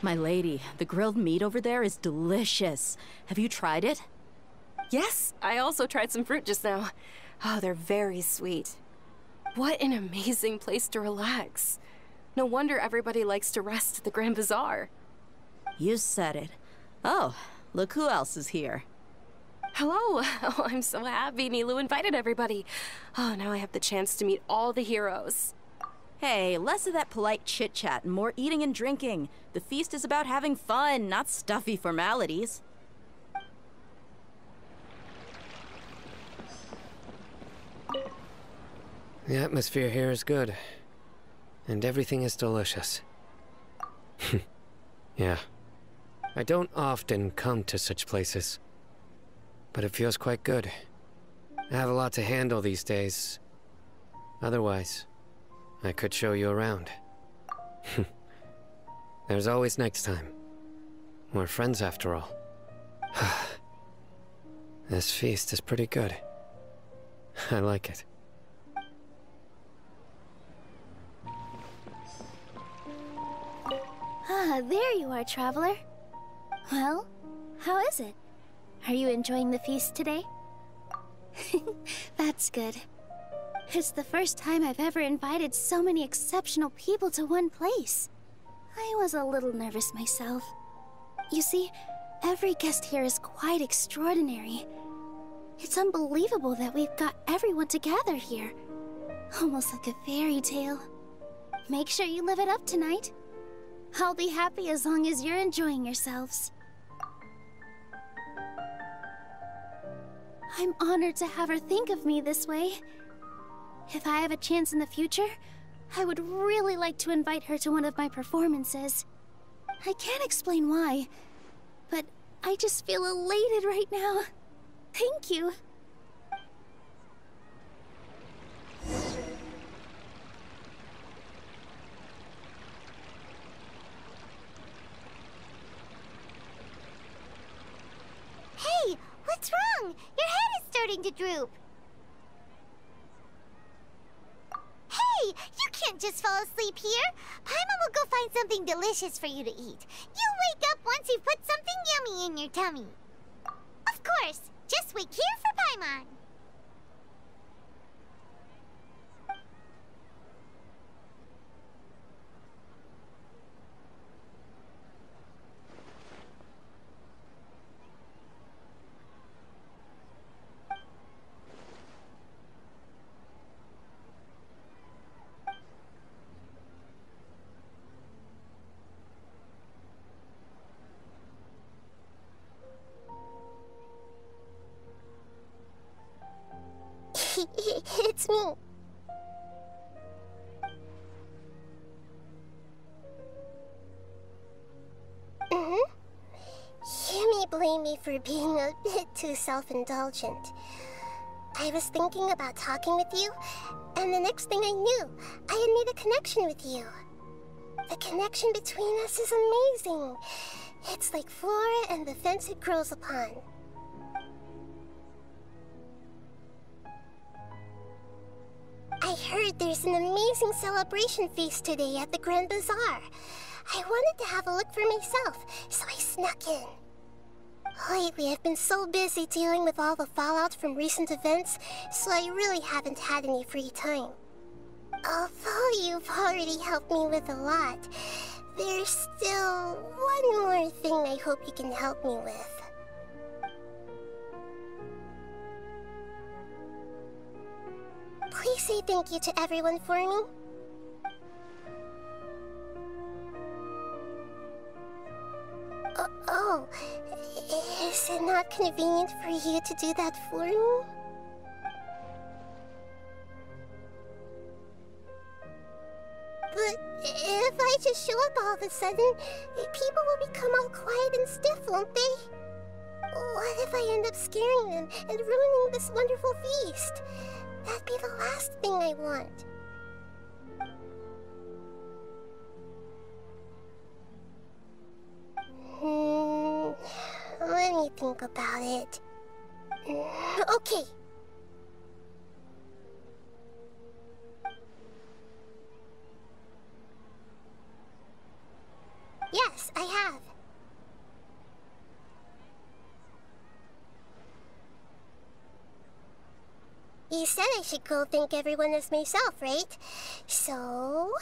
My lady, the grilled meat over there is delicious. Have you tried it? Yes, I also tried some fruit just now. Oh, they're very sweet. What an amazing place to relax. No wonder everybody likes to rest at the Grand Bazaar. You said it. Oh, look who else is here. Hello. Oh, I'm so happy Nilu invited everybody. Oh, now I have the chance to meet all the heroes. Hey, less of that polite chit-chat and more eating and drinking. The feast is about having fun, not stuffy formalities. The atmosphere here is good. And everything is delicious. Yeah. I don't often come to such places. But it feels quite good. I have a lot to handle these days. Otherwise, I could show you around. There's always next time. We're friends after all. This feast is pretty good. I like it. Ah, there you are, traveler. Well, how is it? Are you enjoying the feast today? That's good. It's the first time I've ever invited so many exceptional people to one place. I was a little nervous myself. You see, every guest here is quite extraordinary. It's unbelievable that we've got everyone together here. Almost like a fairy tale. Make sure you live it up tonight. I'll be happy as long as you're enjoying yourselves. I'm honored to have her think of me this way. If I have a chance in the future, I would really like to invite her to one of my performances. I can't explain why, but I just feel elated right now. Thank you. Hey, what's wrong? Your head is starting to droop. Hey, you can't just fall asleep here. Paimon will go find something delicious for you to eat. You'll wake up once you've put something yummy in your tummy. Of course, just wait here for Paimon. It's me. You may blame me for being a bit too self-indulgent. I was thinking about talking with you, and the next thing I knew, I had made a connection with you. The connection between us is amazing. It's like flora and the fence it grows upon. I heard there's an amazing celebration feast today at the Grand Bazaar. I wanted to have a look for myself, so I snuck in. Lately, I've been so busy dealing with all the fallout from recent events, so I really haven't had any free time. Although you've already helped me with a lot, there's still one more thing I hope you can help me with. Please say thank you to everyone for me. Oh, is it not convenient for you to do that for me? But if I just show up all of a sudden, people will become all quiet and stiff, won't they? What if I end up scaring them and ruining this wonderful feast? That'd be the last thing I want. Let me think about it. Okay. Yes, I said I should go thank everyone as myself, right? So...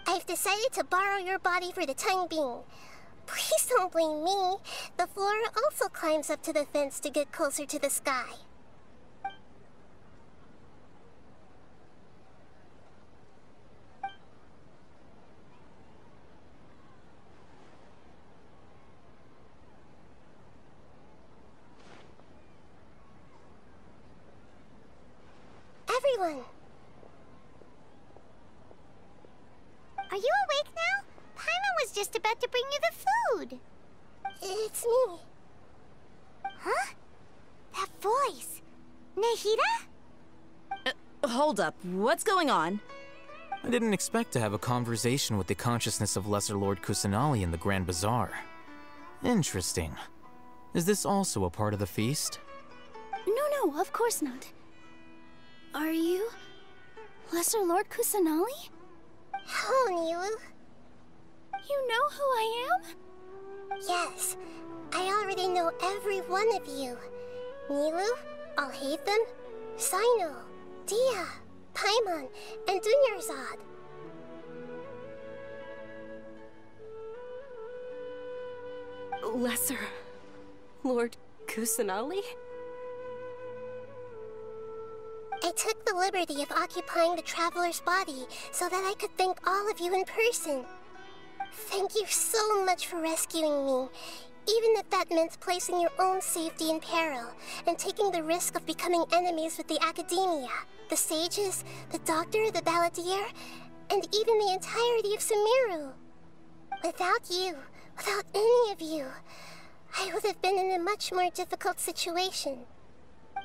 I've decided to borrow your body for the time being. Please don't blame me. The flora also climbs up to the fence to get closer to the sky. Everyone! Are you awake now? Paimon was just about to bring you the food. It's me. Huh? That voice. Nahida? Hold up, what's going on? I didn't expect to have a conversation with the consciousness of Lesser Lord Kusanali in the Grand Bazaar. Interesting. Is this also a part of the feast? No, of course not. Are you... Lesser Lord Kusanali? Hello, Nilu. You know who I am? Yes, I already know every one of you. Nilu, Alhaitham, Sino, Dia, Paimon, and Dunyarzad. Lesser Lord Kusanali? I took the liberty of occupying the traveler's body so that I could thank all of you in person. Thank you so much for rescuing me, even if that meant placing your own safety in peril and taking the risk of becoming enemies with the academia, the sages, the doctor, the balladeer, and even the entirety of Sumeru. Without you, without any of you, I would have been in a much more difficult situation.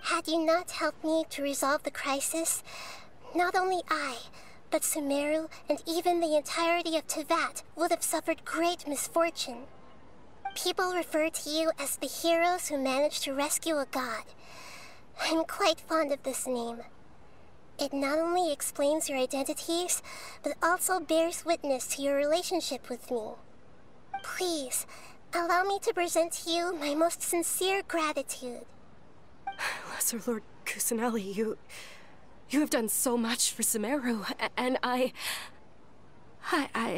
Had you not helped me to resolve the crisis, not only I, but Sumeru and even the entirety of Teyvat would have suffered great misfortune. People refer to you as the heroes who managed to rescue a god. I'm quite fond of this name. It not only explains your identities, but also bears witness to your relationship with me. Please, allow me to present to you my most sincere gratitude. Lesser Lord Kusanali, you have done so much for Sumeru, and I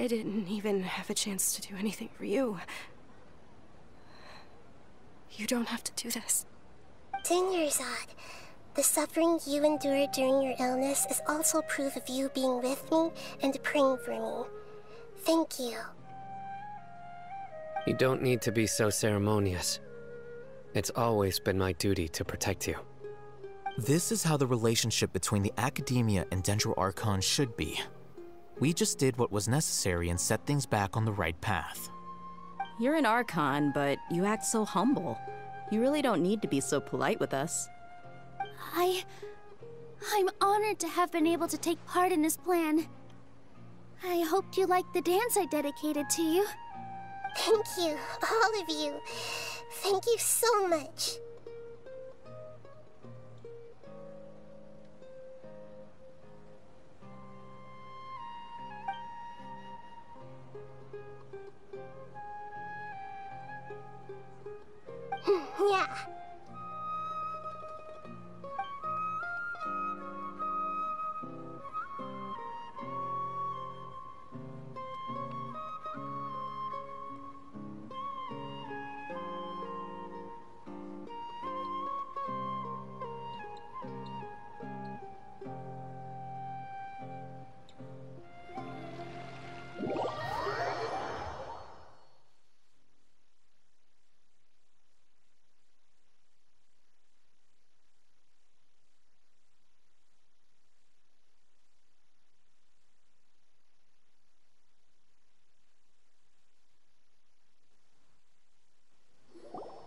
didn't even have a chance to do anything for you. You don't have to do this. Dunyarzad, the suffering you endured during your illness is also proof of you being with me and praying for me. Thank you. You don't need to be so ceremonious. It's always been my duty to protect you. This is how the relationship between the Academia and Dendro Archon should be. We just did what was necessary and set things back on the right path. You're an Archon, but you act so humble. You really don't need to be so polite with us. I'm honored to have been able to take part in this plan. I hoped you liked the dance I dedicated to you. Thank you, all of you. Thank you so much. Yeah.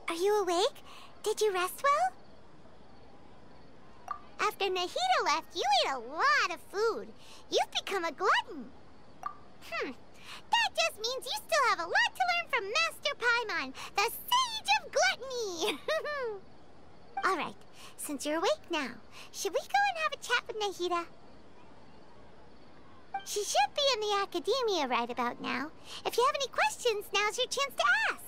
Are you awake? Did you rest well? After Nahida left, you ate a lot of food. You've become a glutton. That just means you still have a lot to learn from Master Paimon, the Sage of Gluttony. All right, since you're awake now, should we go and have a chat with Nahida? She should be in the Academia right about now. If you have any questions, now's your chance to ask.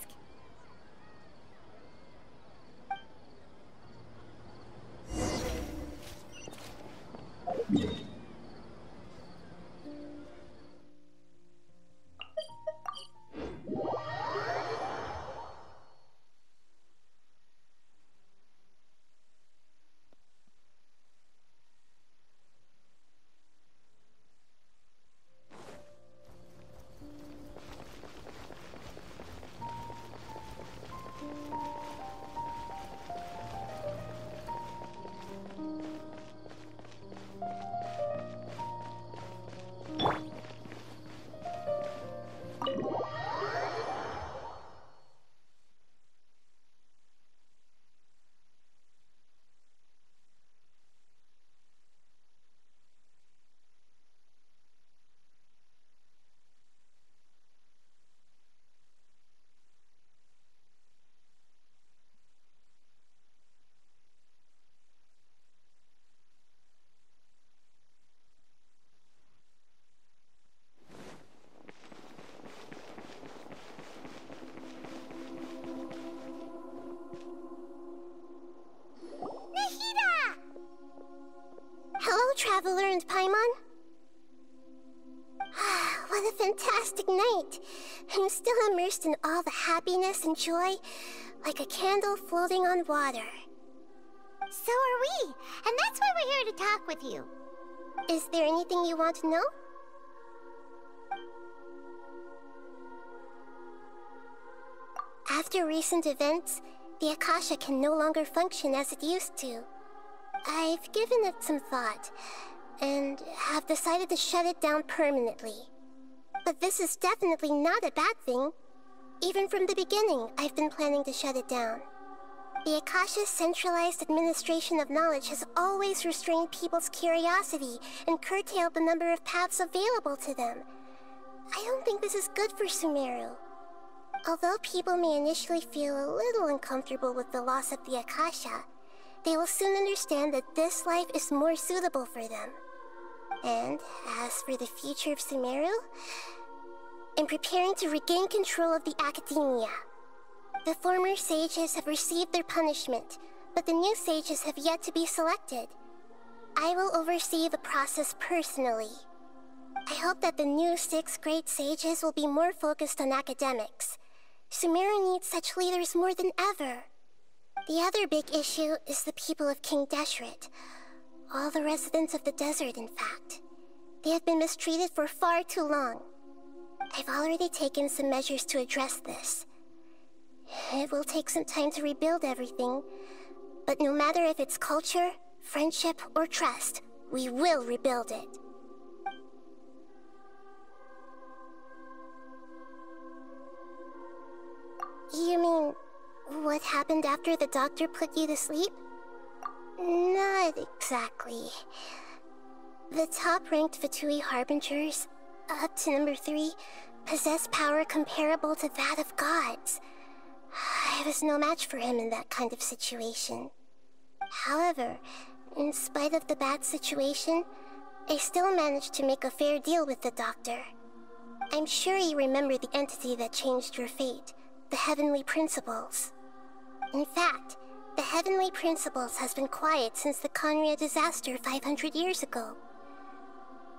learned, Paimon? What a fantastic night! I'm still immersed in all the happiness and joy, like a candle floating on water. So are we, and that's why we're here to talk with you. Is there anything you want to know? After recent events, the Akasha can no longer function as it used to. I've given it some thought, and have decided to shut it down permanently. But this is definitely not a bad thing. Even from the beginning, I've been planning to shut it down. The Akasha's centralized administration of knowledge has always restrained people's curiosity and curtailed the number of paths available to them. I don't think this is good for Sumeru. Although people may initially feel a little uncomfortable with the loss of the Akasha, they will soon understand that this life is more suitable for them. And as for the future of Sumeru, I'm preparing to regain control of the academia. The former sages have received their punishment, but the new sages have yet to be selected. I will oversee the process personally. I hope that the new 6 great sages will be more focused on academics. Sumeru needs such leaders more than ever. The other big issue is the people of King Deshret. All the residents of the desert, in fact. They have been mistreated for far too long. I've already taken some measures to address this. It will take some time to rebuild everything, but no matter if it's culture, friendship, or trust, we will rebuild it. You mean, what happened after the doctor put you to sleep? Not exactly. The top-ranked Fatui Harbingers, up to number 3, possess power comparable to that of gods. I was no match for him in that kind of situation. However, in spite of the bad situation, I still managed to make a fair deal with the doctor. I'm sure you remember the entity that changed your fate, the Heavenly Principles. In fact, the Heavenly Principles has been quiet since the Conria disaster 500 years ago.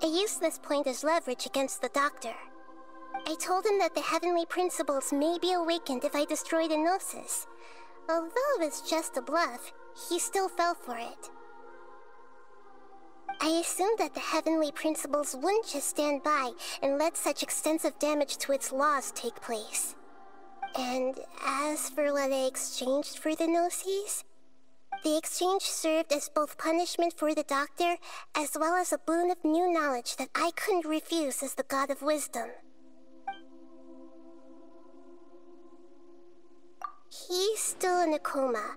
I used this point as leverage against the doctor. I told him that the Heavenly Principles may be awakened if I destroy the Gnosis. Although it was just a bluff, he still fell for it. I assumed that the Heavenly Principles wouldn't just stand by and let such extensive damage to its laws take place. And as for what I exchanged for the Gnosis, the exchange served as both punishment for the doctor as well as a boon of new knowledge that I couldn't refuse as the God of Wisdom. He's still in a coma.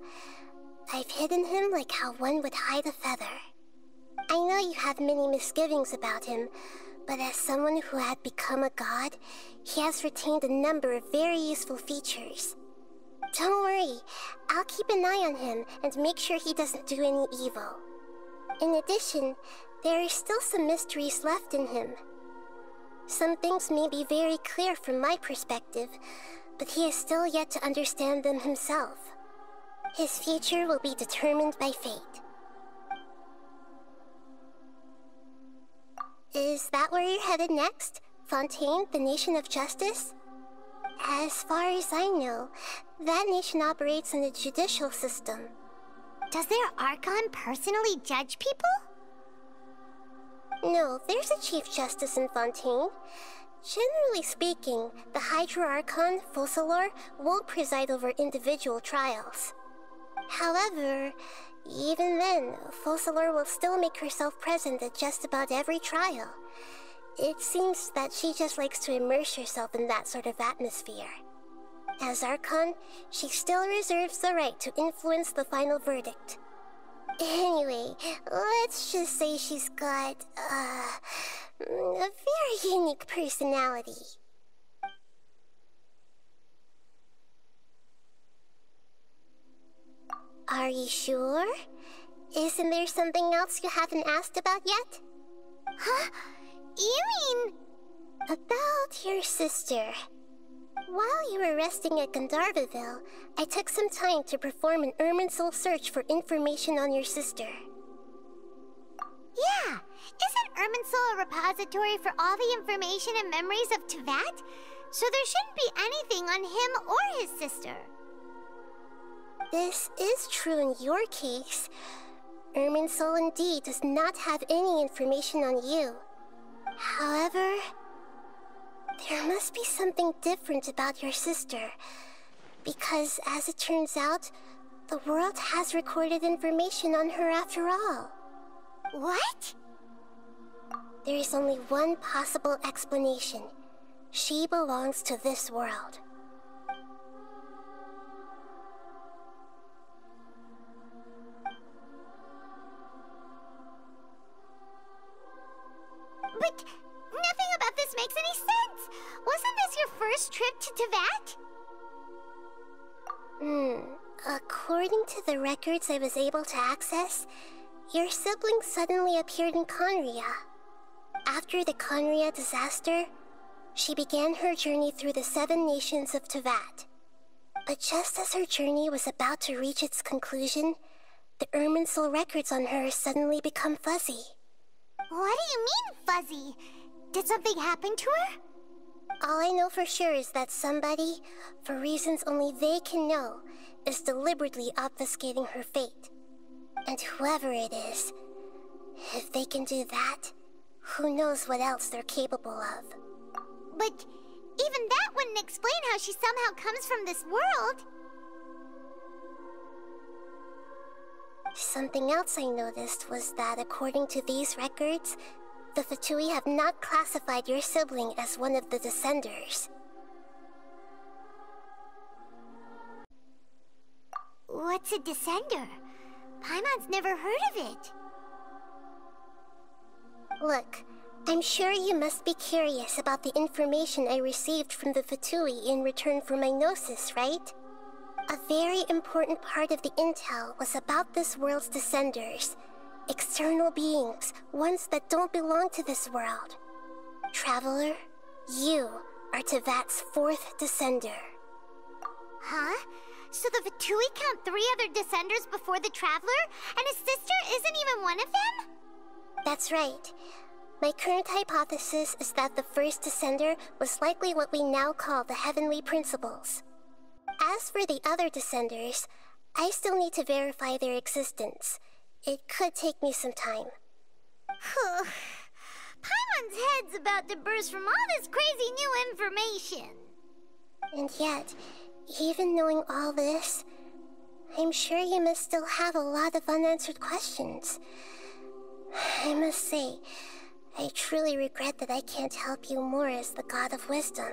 I've hidden him like how one would hide a feather. I know you have many misgivings about him, but as someone who had become a god, he has retained a number of very useful features. Don't worry, I'll keep an eye on him and make sure he doesn't do any evil. In addition, there are still some mysteries left in him. Some things may be very clear from my perspective, but he is still yet to understand them himself. His future will be determined by fate. Is that where you're headed next? Fontaine, the Nation of Justice? As far as I know, that nation operates in a judicial system. Does their Archon personally judge people? No, there's a Chief Justice in Fontaine. Generally speaking, the Hydra Archon, Focalor, won't preside over individual trials. However, even then, Focalor will still make herself present at just about every trial. It seems that she just likes to immerse herself in that sort of atmosphere. As Archon, she still reserves the right to influence the final verdict. Anyway, let's just say she's got, a very unique personality. Are you sure? Isn't there something else you haven't asked about yet? Huh? You mean... About your sister. While you were resting at Gandharvaville, I took some time to perform an Irminsul search for information on your sister. Yeah, Irminsul a repository for all the information and memories of Teyvat? So there shouldn't be anything on him or his sister. This is true in your case. Irminsul indeed does not have any information on you. However, there must be something different about your sister. Because, as it turns out, the world has recorded information on her after all. What? There is only one possible explanation. She belongs to this world. But nothing about this makes any sense! Wasn't this your first trip to Teyvat? According to the records I was able to access, your sibling suddenly appeared in Conria. After the Conria disaster, she began her journey through the 7 nations of Teyvat. But just as her journey was about to reach its conclusion, the Irminsul records on her suddenly become fuzzy. What do you mean, fuzzy? Did something happen to her? All I know for sure is that somebody, for reasons only they can know, is deliberately obfuscating her fate. And whoever it is, if they can do that, who knows what else they're capable of. But even that wouldn't explain how she somehow comes from this world. Something else I noticed was that according to these records, the Fatui have not classified your sibling as one of the Descenders. What's a Descender? Paimon's never heard of it. Look, I'm sure you must be curious about the information I received from the Fatui in return for my gnosis, right? A very important part of the intel was about this world's Descenders. External beings, ones that don't belong to this world. Traveler, you are Teyvat's 4th Descender. Huh? So the Fatui count 3 other Descenders before the Traveler, and his sister isn't even one of them? That's right. My current hypothesis is that the first Descender was likely what we now call the Heavenly Principles. As for the other Descenders, I still need to verify their existence. It could take me some time. Paimon's head's about to burst from all this crazy new information. And yet, even knowing all this, I'm sure you must still have a lot of unanswered questions. I must say, I truly regret that I can't help you more as the God of Wisdom.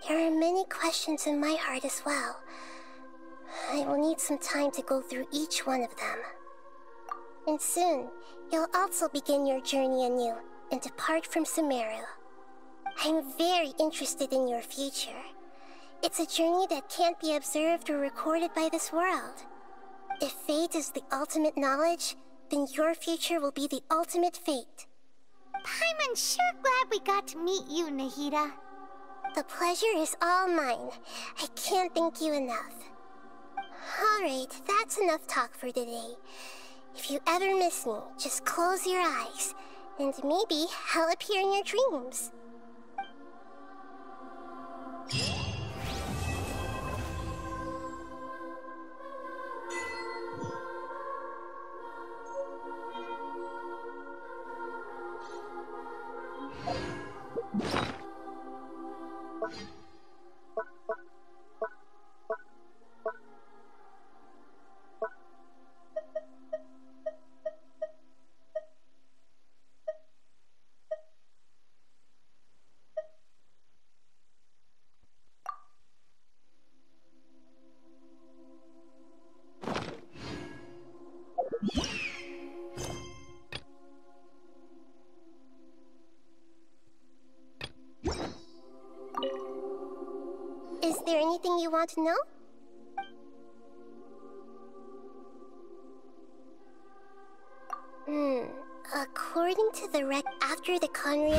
There are many questions in my heart as well. I will need some time to go through each one of them. And soon, you'll also begin your journey anew and depart from Sumeru. I'm very interested in your future. It's a journey that can't be observed or recorded by this world. If fate is the ultimate knowledge, then your future will be the ultimate fate. Paimon's sure glad we got to meet you, Nahida. The pleasure is all mine. I can't thank you enough. Alright, that's enough talk for today. If you ever miss me, just close your eyes, and maybe I'll appear in your dreams. Is there anything you want to know? According to the after the Conria